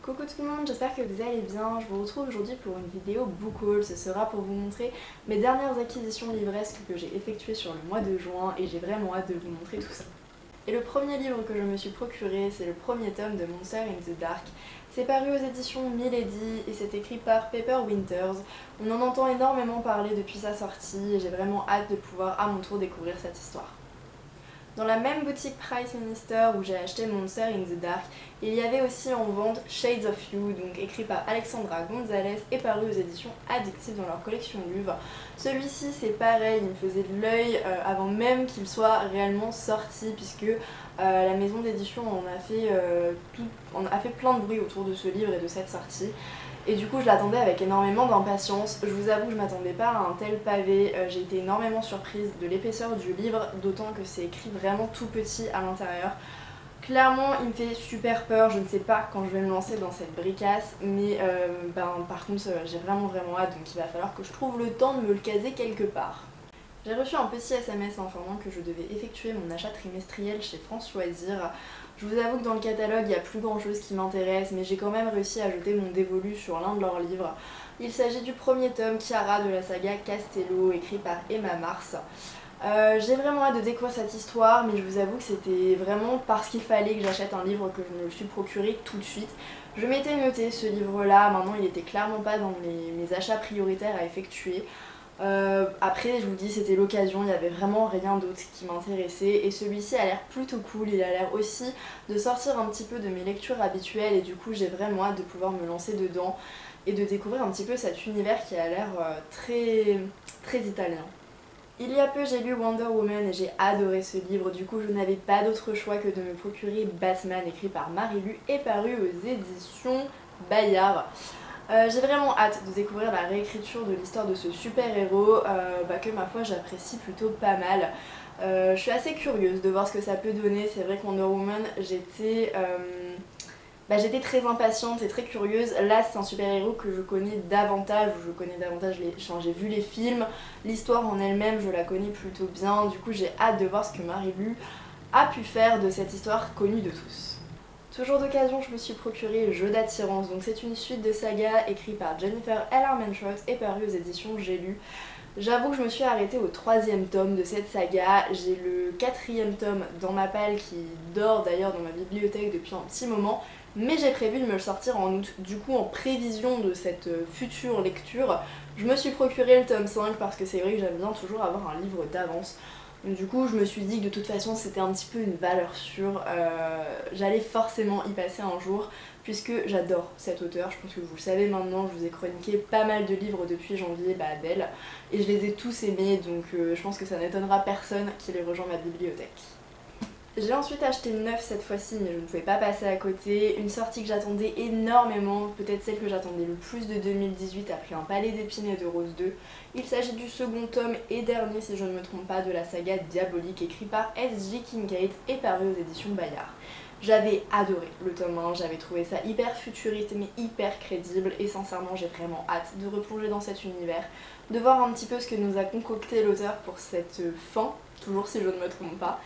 Coucou tout le monde, j'espère que vous allez bien. Je vous retrouve aujourd'hui pour une vidéo book haul. Ce sera pour vous montrer mes dernières acquisitions livresques que j'ai effectuées sur le mois de juin et j'ai vraiment hâte de vous montrer tout ça. Et le premier livre que je me suis procuré, c'est le premier tome de Monster in the Dark. C'est paru aux éditions Milady et c'est écrit par Pepper Winters. On en entend énormément parler depuis sa sortie et j'ai vraiment hâte de pouvoir à mon tour découvrir cette histoire. Dans la même boutique Price Minister où j'ai acheté Monster in the Dark, il y avait aussi en vente Shades of You, donc écrit par Alexandra Gonzalez et paru aux éditions Addictive dans leur collection Louvre. Celui-ci c'est pareil, il me faisait de l'œil avant même qu'il soit réellement sorti puisque la maison d'édition en a fait plein de bruit autour de ce livre et de cette sortie. Et du coup je l'attendais avec énormément d'impatience. Je vous avoue que je m'attendais pas à un tel pavé, j'ai été énormément surprise de l'épaisseur du livre, d'autant que c'est écrit vraiment tout petit à l'intérieur. Clairement il me fait super peur, je ne sais pas quand je vais me lancer dans cette bricasse, mais par contre j'ai vraiment hâte, donc il va falloir que je trouve le temps de me le caser quelque part. J'ai reçu un petit SMS informant que je devais effectuer mon achat trimestriel chez France Loisirs. Je vous avoue que dans le catalogue il n'y a plus grand chose qui m'intéresse, mais j'ai quand même réussi à jeter mon dévolu sur l'un de leurs livres. Il s'agit du premier tome Chiara de la saga Castello, écrit par Emma Mars. J'ai vraiment hâte de découvrir cette histoire, mais je vous avoue que c'était vraiment parce qu'il fallait que j'achète un livre que je me le suis procuré tout de suite. Je m'étais noté ce livre-là, maintenant il était clairement pas dans mes achats prioritaires à effectuer. Après je vous dis c'était l'occasion, il n'y avait vraiment rien d'autre qui m'intéressait et celui-ci a l'air plutôt cool, il a l'air aussi de sortir un petit peu de mes lectures habituelles et du coup j'ai vraiment hâte de pouvoir me lancer dedans et de découvrir un petit peu cet univers qui a l'air très italien. Il y a peu j'ai lu Wonder Woman et j'ai adoré ce livre, du coup je n'avais pas d'autre choix que de me procurer Batman écrit par Marie-Lu et paru aux éditions Bayard. J'ai vraiment hâte de découvrir la réécriture de l'histoire de ce super-héros que ma foi j'apprécie plutôt pas mal. Je suis assez curieuse de voir ce que ça peut donner. C'est vrai que Wonder Woman j'étais très impatiente et très curieuse. Là c'est un super-héros que je connais davantage, j'ai vu les films, l'histoire en elle-même je la connais plutôt bien, du coup j'ai hâte de voir ce que Marie-Lu a pu faire de cette histoire connue de tous. Toujours d'occasion, je me suis procuré Jeu d'attirance, donc c'est une suite de saga écrite par Jennifer L. Armentrout et parue aux éditions J'ai lu. J'avoue que je me suis arrêtée au 3e tome de cette saga, j'ai le 4e tome dans ma palle qui dort d'ailleurs dans ma bibliothèque depuis un petit moment, mais j'ai prévu de me le sortir en août. Du coup en prévision de cette future lecture, je me suis procuré le tome 5 parce que c'est vrai que j'aime bien toujours avoir un livre d'avance. Donc du coup je me suis dit que de toute façon c'était un petit peu une valeur sûre, j'allais forcément y passer un jour puisque j'adore cet auteur, je pense que vous le savez maintenant, je vous ai chroniqué pas mal de livres depuis janvier d'elle et je les ai tous aimés donc je pense que ça n'étonnera personne qui les rejoint ma bibliothèque. J'ai ensuite acheté neuf cette fois-ci mais je ne pouvais pas passer à côté, une sortie que j'attendais énormément, peut-être celle que j'attendais le plus de 2018 après Un palais d'épines et de roses 2. Il s'agit du second tome et dernier si je ne me trompe pas de la saga Diabolique écrit par S.J. Kincaid et paru aux éditions Bayard. J'avais adoré le tome 1, j'avais trouvé ça hyper futuriste mais hyper crédible et sincèrement j'ai vraiment hâte de replonger dans cet univers, de voir un petit peu ce que nous a concocté l'auteur pour cette fin, toujours si je ne me trompe pas,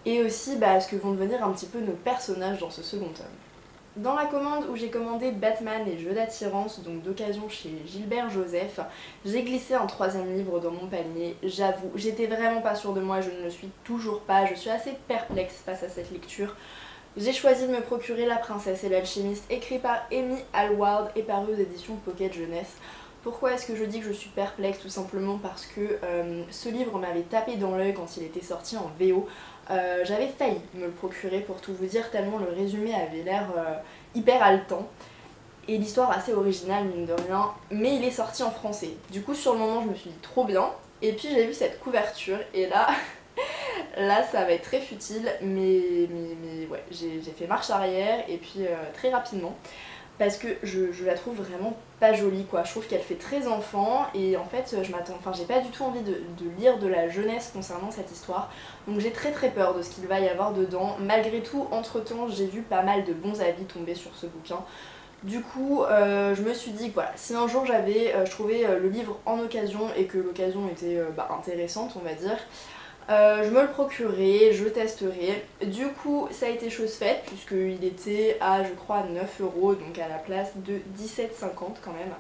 et aussi ce que vont devenir un petit peu nos personnages dans ce second tome. Dans la commande où j'ai commandé Batman et Jeux d'attirance, donc d'occasion chez Gilbert Joseph, j'ai glissé un 3e livre dans mon panier. J'avoue, j'étais vraiment pas sûre de moi, je ne le suis toujours pas, je suis assez perplexe face à cette lecture. J'ai choisi de me procurer La princesse et l'alchimiste, écrit par Amy Alward et paru aux éditions Pocket Jeunesse. Pourquoi est-ce que je dis que je suis perplexe? Tout simplement parce que ce livre m'avait tapé dans l'œil quand il était sorti en VO. J'avais failli me le procurer pour tout vous dire tellement le résumé avait l'air hyper haletant et l'histoire assez originale mine de rien, mais il est sorti en français. Du coup sur le moment je me suis dit trop bien et puis j'ai vu cette couverture et là là ça va être très futile mais ouais j'ai fait marche arrière et puis très rapidement parce que je la trouve vraiment pas jolie quoi, je trouve qu'elle fait très enfant et en fait j'ai pas du tout envie de lire de la jeunesse concernant cette histoire, donc j'ai très peur de ce qu'il va y avoir dedans. Malgré tout entre temps j'ai vu pas mal de bons avis tomber sur ce bouquin, du coup je me suis dit que voilà, si un jour je trouvais le livre en occasion et que l'occasion était intéressante on va dire, Je me le procurerai, je testerai. Du coup ça a été chose faite puisqu'il était à je crois 9 euros, donc à la place de 17,50 quand même.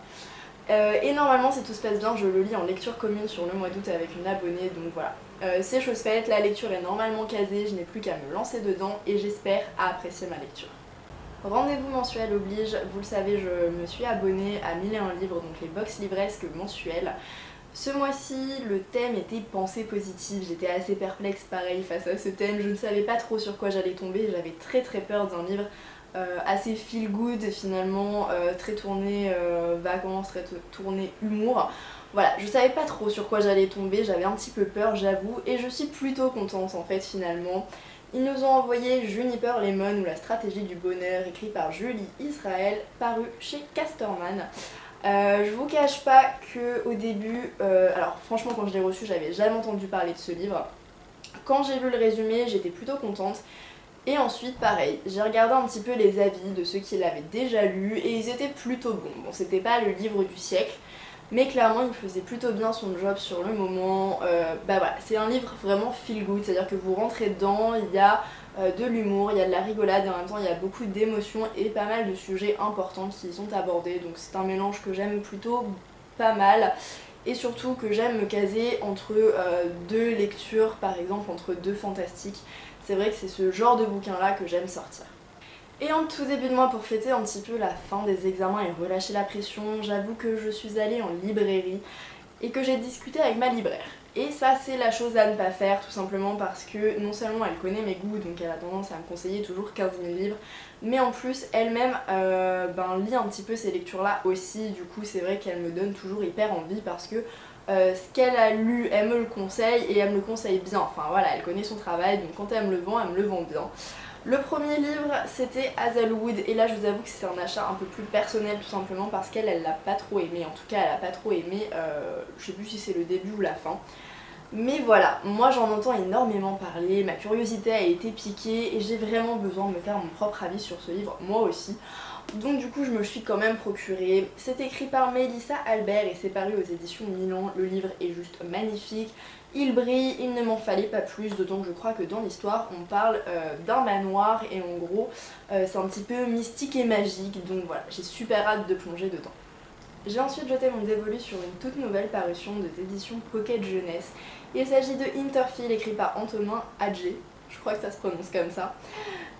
Et normalement si tout se passe bien je le lis en lecture commune sur le mois d'août avec une abonnée, donc voilà. C'est chose faite, la lecture est normalement casée, je n'ai plus qu'à me lancer dedans et j'espère apprécier ma lecture. Rendez-vous mensuel oblige, vous le savez je me suis abonnée à 1001 livres, donc les box livresques mensuelles. Ce mois-ci, le thème était pensée positive, j'étais assez perplexe pareil face à ce thème, je ne savais pas trop sur quoi j'allais tomber, j'avais très peur d'un livre assez feel good finalement, très tourné vacances, très tourné humour. Voilà, je savais pas trop sur quoi j'allais tomber, j'avais un petit peu peur j'avoue, et je suis plutôt contente en fait finalement. Ils nous ont envoyé Juniper Lemon ou la stratégie du bonheur, écrit par Julie Israël, paru chez Casterman. Je vous cache pas que au début, alors franchement quand je l'ai reçu j'avais jamais entendu parler de ce livre. Quand j'ai lu le résumé j'étais plutôt contente. Et ensuite pareil, j'ai regardé un petit peu les avis de ceux qui l'avaient déjà lu et ils étaient plutôt bons. Bon c'était pas le livre du siècle, mais clairement il faisait plutôt bien son job sur le moment. Bah voilà, c'est un livre vraiment feel good, c'est à dire que vous rentrez dedans, il y a de l'humour, il y a de la rigolade et en même temps il y a beaucoup d'émotions et pas mal de sujets importants qui y sont abordés, donc c'est un mélange que j'aime plutôt pas mal et surtout que j'aime me caser entre deux lectures, par exemple entre deux fantastiques. C'est vrai que c'est ce genre de bouquin là que j'aime sortir. Et en tout début de mois, pour fêter un petit peu la fin des examens et relâcher la pression, j'avoue que je suis allée en librairie et que j'ai discuté avec ma libraire. Et ça c'est la chose à ne pas faire tout simplement parce que non seulement elle connaît mes goûts, donc elle a tendance à me conseiller toujours 15 000 livres, mais en plus elle-même lit un petit peu ces lectures là aussi, du coup c'est vrai qu'elle me donne toujours hyper envie parce que ce qu'elle a lu, elle me le conseille et elle me le conseille bien, enfin voilà, elle connaît son travail, donc quand elle me le vend, elle me le vend bien. Le premier livre c'était Hazelwood et là je vous avoue que c'est un achat un peu plus personnel tout simplement parce qu'elle l'a pas trop aimé, en tout cas elle a pas trop aimé, je sais plus si c'est le début ou la fin. Mais voilà, moi j'en entends énormément parler, ma curiosité a été piquée et j'ai vraiment besoin de me faire mon propre avis sur ce livre, moi aussi. Donc du coup je me le suis quand même procuré. C'est écrit par Mélissa Albert et c'est paru aux éditions Milan. Le livre est juste magnifique, il brille, il ne m'en fallait pas plus, d'autant que je crois que dans l'histoire on parle d'un manoir et en gros c'est un petit peu mystique et magique, donc voilà, j'ai super hâte de plonger dedans. J'ai ensuite jeté mon dévolu sur une toute nouvelle parution des éditions Pocket Jeunesse. Il s'agit de Interfile écrit par Antonin Adjé, je crois que ça se prononce comme ça.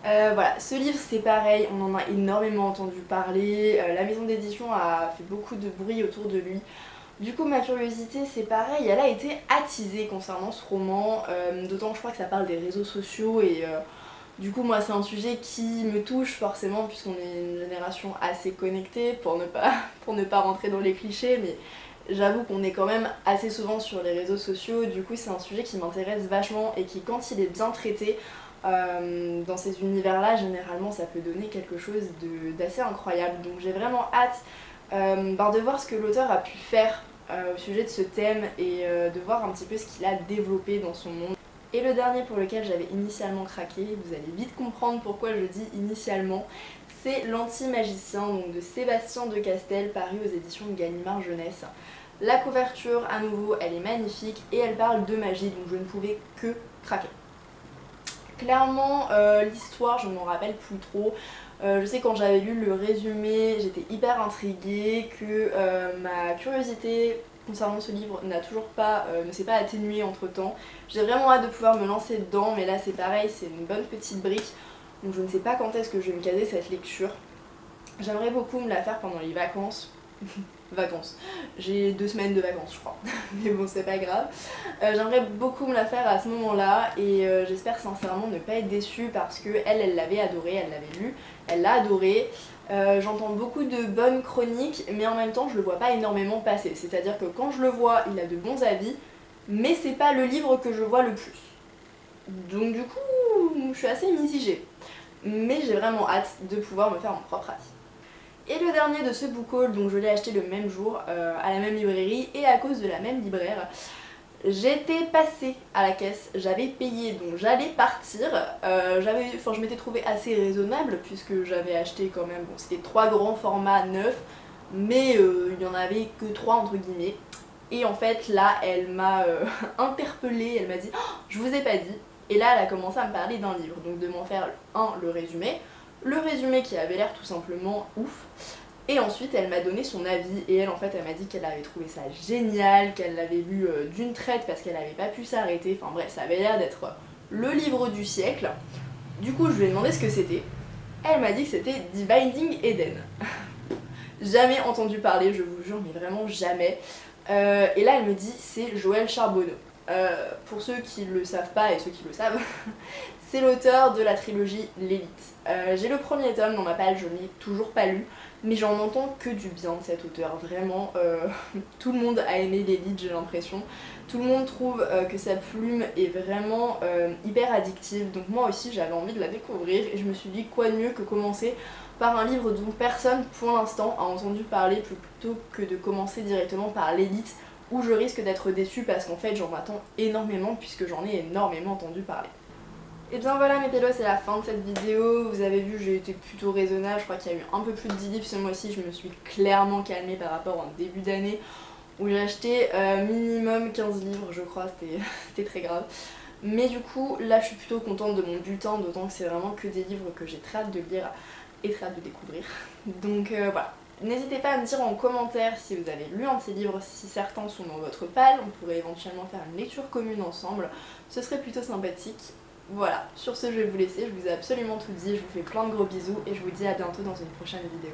Voilà, ce livre c'est pareil, on en a énormément entendu parler, la maison d'édition a fait beaucoup de bruit autour de lui. Du coup ma curiosité c'est pareil, elle a été attisée concernant ce roman, d'autant que je crois que ça parle des réseaux sociaux et du coup moi c'est un sujet qui me touche forcément puisqu'on est une génération assez connectée pour ne pas rentrer dans les clichés, mais j'avoue qu'on est quand même assez souvent sur les réseaux sociaux, du coup c'est un sujet qui m'intéresse vachement et qui quand il est bien traité dans ces univers là généralement ça peut donner quelque chose d'assez incroyable, donc j'ai vraiment hâte de voir ce que l'auteur a pu faire au sujet de ce thème et de voir un petit peu ce qu'il a développé dans son monde. Et le dernier pour lequel j'avais initialement craqué, vous allez vite comprendre pourquoi je dis initialement, c'est L'Anti-Magicien donc de Sébastien de Castel, paru aux éditions de Gallimard Jeunesse. La couverture à nouveau elle est magnifique et elle parle de magie, donc je ne pouvais que craquer. Clairement l'histoire je ne m'en rappelle plus trop, je sais quand j'avais lu le résumé j'étais hyper intriguée, que ma curiosité concernant ce livre ne s'est pas atténuée entre temps. J'ai vraiment hâte de pouvoir me lancer dedans, mais là c'est pareil, c'est une bonne petite brique, donc je ne sais pas quand est-ce que je vais me caser cette lecture. J'aimerais beaucoup me la faire pendant les vacances. Vacances. J'ai 2 semaines de vacances je crois, mais bon c'est pas grave. J'aimerais beaucoup me la faire à ce moment là et j'espère sincèrement ne pas être déçue parce que elle l'avait adoré, elle l'avait lu, elle l'a adoré. J'entends beaucoup de bonnes chroniques mais en même temps je le vois pas énormément passer, c'est à dire que quand je le vois il a de bons avis mais c'est pas le livre que je vois le plus. Donc du coup je suis assez mitigée, mais j'ai vraiment hâte de pouvoir me faire mon propre avis. Et le dernier de ce book haul, donc je l'ai acheté le même jour à la même librairie et à cause de la même libraire. J'étais passée à la caisse, j'avais payé donc j'allais partir, je m'étais trouvée assez raisonnable puisque j'avais acheté quand même, bon c'était 3 grands formats neufs mais il n'y en avait que 3 entre guillemets. Et en fait là elle m'a interpellée, elle m'a dit oh, je vous ai pas dit. Et là elle a commencé à me parler d'un livre, donc de m'en faire le résumé qui avait l'air tout simplement ouf. Et ensuite elle m'a donné son avis et elle en fait elle m'a dit qu'elle avait trouvé ça génial, qu'elle l'avait lu d'une traite parce qu'elle n'avait pas pu s'arrêter, enfin bref ça avait l'air d'être le livre du siècle. Du coup je lui ai demandé ce que c'était, elle m'a dit que c'était The Binding Eden. Jamais entendu parler, je vous jure, mais vraiment jamais. Et là elle me dit c'est Joël Charbonneau. Pour ceux qui le savent pas et ceux qui le savent, c'est l'auteur de la trilogie L'Élite. J'ai le premier tome dans ma palle, je ne l'ai toujours pas lu, mais j'en entends que du bien de cet auteur, vraiment. Tout le monde a aimé L'Élite, j'ai l'impression. Tout le monde trouve que sa plume est vraiment hyper addictive, donc moi aussi j'avais envie de la découvrir et je me suis dit quoi de mieux que commencer par un livre dont personne pour l'instant a entendu parler plutôt que de commencer directement par L'Élite où je risque d'être déçue parce qu'en fait j'en attends énormément puisque j'en ai énormément entendu parler. Et bien voilà mes pélos, c'est la fin de cette vidéo. Vous avez vu, j'ai été plutôt raisonnable, je crois qu'il y a eu un peu plus de 10 livres ce mois-ci, je me suis clairement calmée par rapport au début d'année où j'ai acheté minimum 15 livres je crois, c'était très grave. Mais du coup là je suis plutôt contente de mon bulletin, d'autant que c'est vraiment que des livres que j'ai très hâte de lire et très hâte de découvrir. Donc voilà. N'hésitez pas à me dire en commentaire si vous avez lu un de ces livres, si certains sont dans votre palle, on pourrait éventuellement faire une lecture commune ensemble, ce serait plutôt sympathique. Voilà, sur ce je vais vous laisser, je vous ai absolument tout dit, je vous fais plein de gros bisous et je vous dis à bientôt dans une prochaine vidéo.